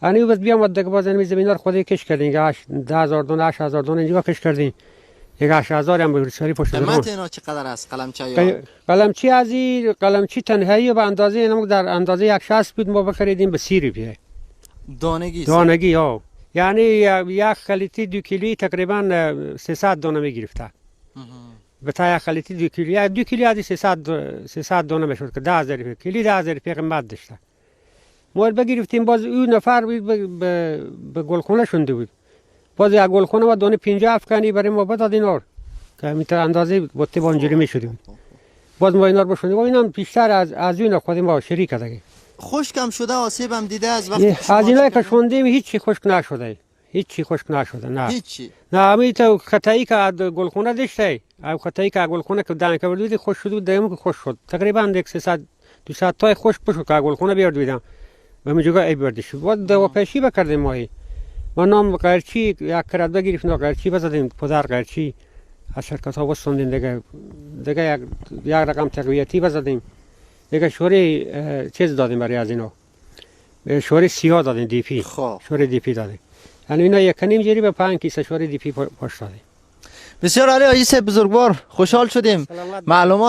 یعنی بس بیام دیگه باز این زمین رو خودی کش کردیم که 10000 دونه 8000 دونه اینجا کش کردیم. یک 8000 هم به سری پشت زمین. قیمت اینا چقدر است قلمچی؟ قلمچی از این قلمچی تنهایی به اندازه اینم در اندازه 160 بود ما بخریدیم به 30 روپیه. دانگی ها. یعنی یک خلیتی 2 کیلویی تقریبا 300 دانه میگرفته. به تا یک خلیتی 2 کیلویی 2 کیلویی از 300 دانه میشد که 10000 روپیه کیلو 10000 روپیه قیمت داشته. ما بگرفتیم باز اون نفر به گلخونه شونده بود. باز یک گلخونه و دانه 50 افغانی برای ما بداد اینا که میتر اندازه بوته با اینجوری میشدیم. باز ما اینا رو بشوندیم و اینم بیشتر از اون خودیم با شریک کردیم. خشکم شده آسیب هم دیده از وقتی از اینا که شوندیم هیچی خشک نشده. هیچی خشک نشده نه. هیچی. نه همین تو خطایی که از گلخونه داشته. او خطایی که گلخونه که دانه که بردید خوش شد و دیم که خوش شد. تقریبا 100 200 تا خوش بشو که گلخونه بیاردیدم. و می جگه ای بردش. و دوا پیشی بکردیم ماهی. ما نام قرچی یک کرده گرفتیم قرچی بزدیم پدر قرچی از شرکت ها وستوندیم دیگه یک رقم تقویتی بزدیم. دیگه شوری چیز دادیم برای از اینا. شوری سیاه دادیم دی پی. شوری دی پی دادیم. یعنی اینا یک کنیم جری به 5 کیسه شوری دی پی پشت دادیم. بسیار عالی آقای بزرگوار خوشحال شدیم. معلومات